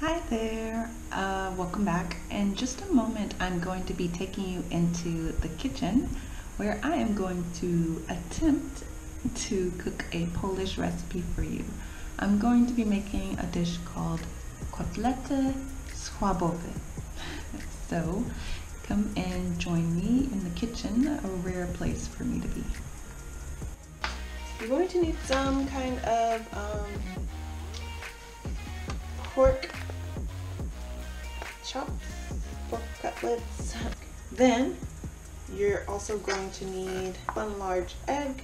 Hi there, welcome back. In just a moment, I'm going to be taking you into the kitchen where I am going to attempt to cook a Polish recipe for you. I'm going to be making a dish called Kotlet Schabowy. So come and join me in the kitchen, a rare place for me to be. You're going to need some kind of pork chops, pork cutlets. Then you're also going to need 1 large egg,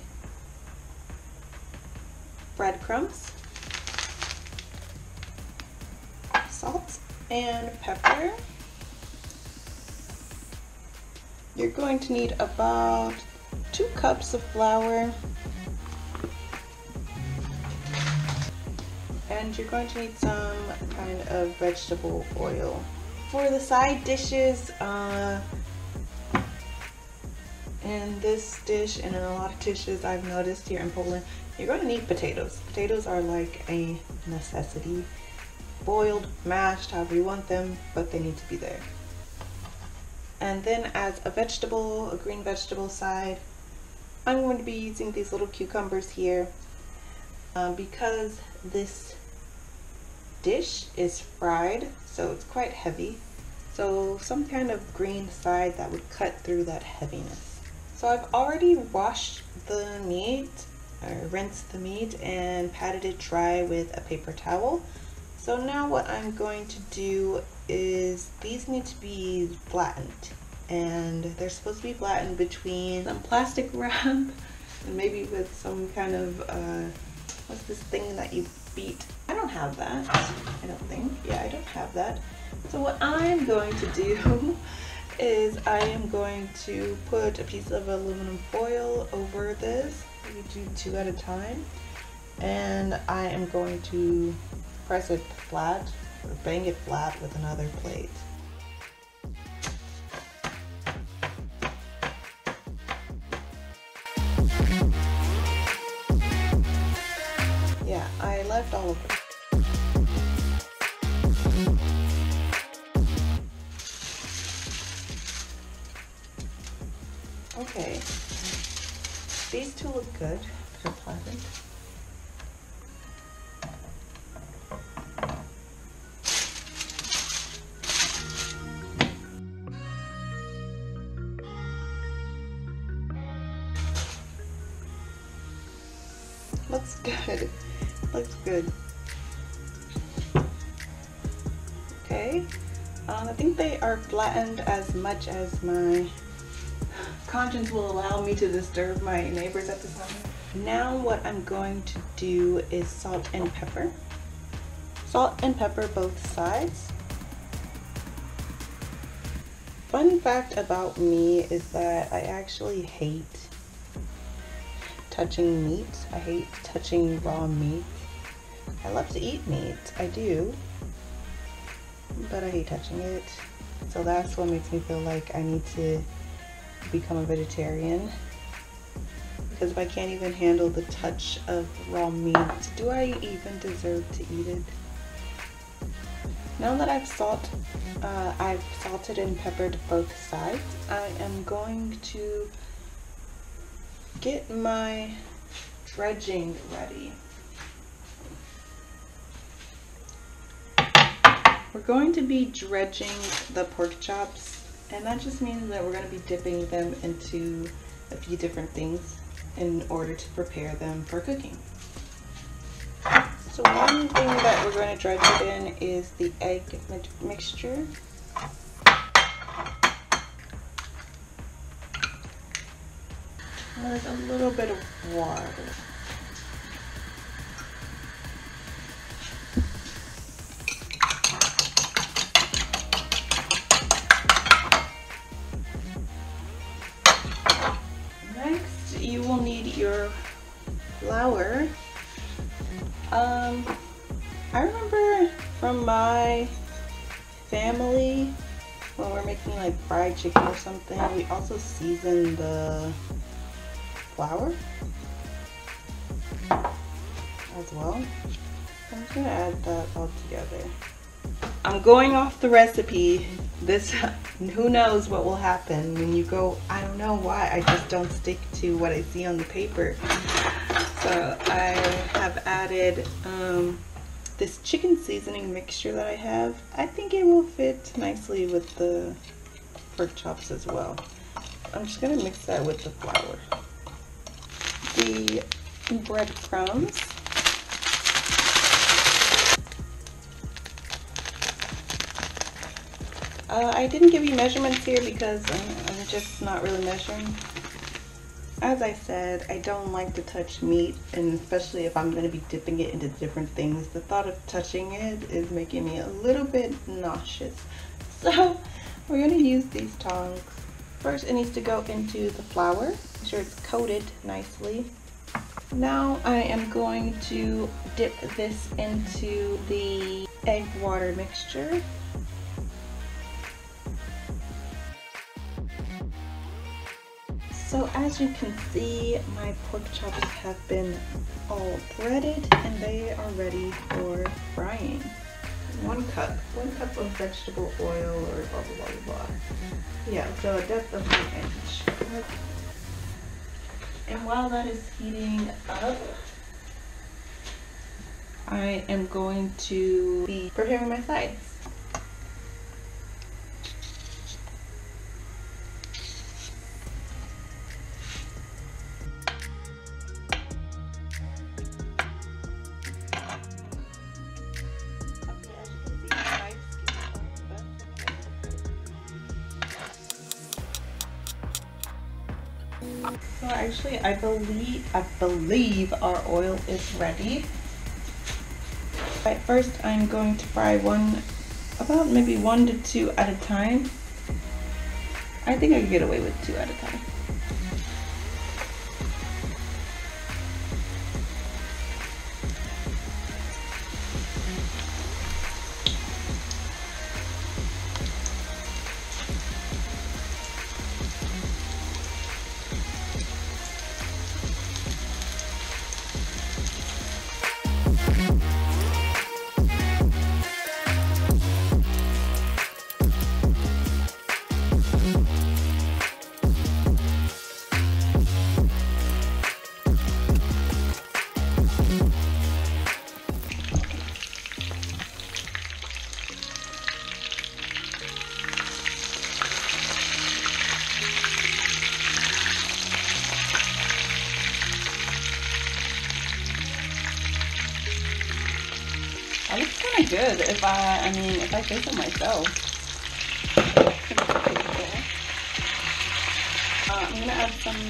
breadcrumbs, salt and pepper. You're going to need about 2 cups of flour, and you're going to need some kind of vegetable oil. For the side dishes, in this dish and in a lot of dishes I've noticed here in Poland, you're going to need potatoes. Potatoes are like a necessity. Boiled, mashed, however you want them, but they need to be there. And then as a vegetable, a green vegetable side, I'm going to be using these little cucumbers here because this dish is fried, so it's quite heavy. So some kind of green side that would cut through that heaviness. So I've already washed the meat, or rinsed the meat, and patted it dry with a paper towel. So now what I'm going to do is, these need to be flattened, and they're supposed to be flattened between some plastic wrap and maybe with some kind of what's this thing that you beat? I don't have that, I don't think. Yeah, I don't have that. So what I'm going to do is I am going to put a piece of aluminum foil over this. Maybe do 2 at a time. And I am going to press it flat, or bang it flat with another plate. Yeah, I left all of it. Okay, these 2 look good. They're flattened. Looks good. Looks good. Okay. I think they are flattened as much as my conscience will allow me to disturb my neighbors at this moment. Now what I'm going to do is salt and pepper. Salt and pepper both sides. Fun fact about me is that I actually hate touching meat. I hate touching raw meat. I love to eat meat, I do, but I hate touching it. So that's what makes me feel like I need to become a vegetarian, because if I can't even handle the touch of raw meat, do I even deserve to eat it? Now that I've salted and peppered both sides, I am going to get my dredging ready. We're going to be dredging the pork chops, and that just means that we're going to be dipping them into a few different things in order to prepare them for cooking. So one thing that we're going to dredge it in is the egg mixture. There's a little bit of water. Next, you will need your flour. I remember from my family, when we're making like fried chicken or something, we also season the flour as well. I'm just going to add that all together. I'm going off the recipe. This, who knows what will happen when you go, I don't know why, I just don't stick to what I see on the paper. So I have added this chicken seasoning mixture that I have. I think it will fit nicely with the pork chops as well. I'm just gonna mix that with the flour. The breadcrumbs. I didn't give you measurements here because I'm just not really measuring. As I said, I don't like to touch meat, and especially if I'm going to be dipping it into different things. The thought of touching it is making me a little bit nauseous. So we're going to use these tongs. First, it needs to go into the flour. Make sure it's coated nicely. Now I am going to dip this into the egg water mixture. So as you can see, my pork chops have been all breaded and they are ready for frying. 1 cup of vegetable oil, or blah blah blah blah. Yeah, so a depth of 1 inch. And while that is heating up, I am going to be preparing my sides. So actually, I believe our oil is ready. Right, first I'm going to fry about maybe 1 to 2 at a time. I think I can get away with 2 at a time. That looks kind of good if I say so myself. I'm gonna add some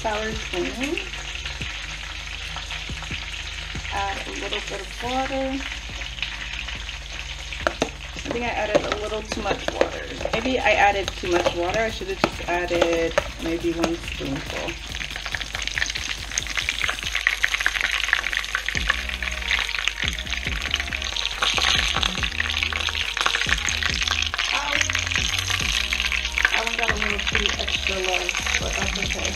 sour cream. Add a little bit of water. I think I added a little too much water. Maybe I added too much water. I should have just added maybe 1 spoonful. Extra low, but that's okay.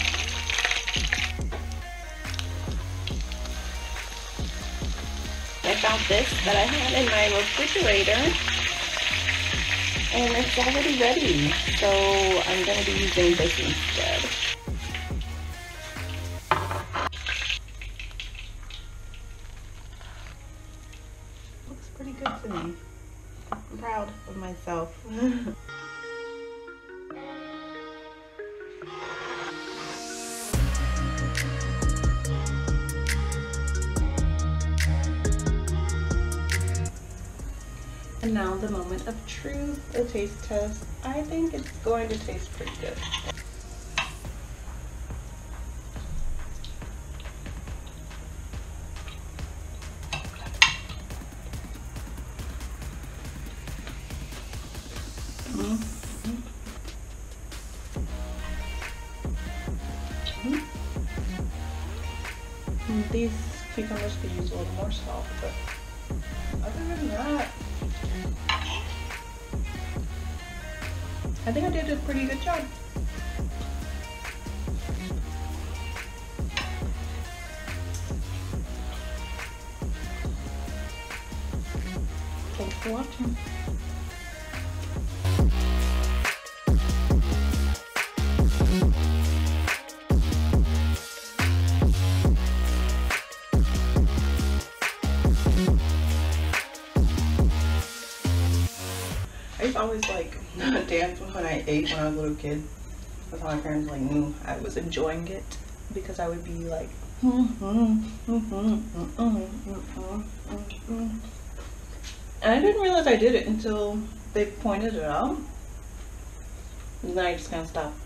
I found this that I had in my refrigerator and it's already ready, so I'm going to be using this instead. Looks pretty good to me. I'm proud of myself. And now the moment of truth, the taste test. I think it's going to taste pretty good. These cucumbers could use a little more salt, but other than that, I think I did a pretty good job. Okay, for watching. I used to always like dance when I ate when I was a little kid. That's how my parents like knew I was enjoying it, because I would be like and I didn't realize I did it until they pointed it out, and then I just kind of stopped.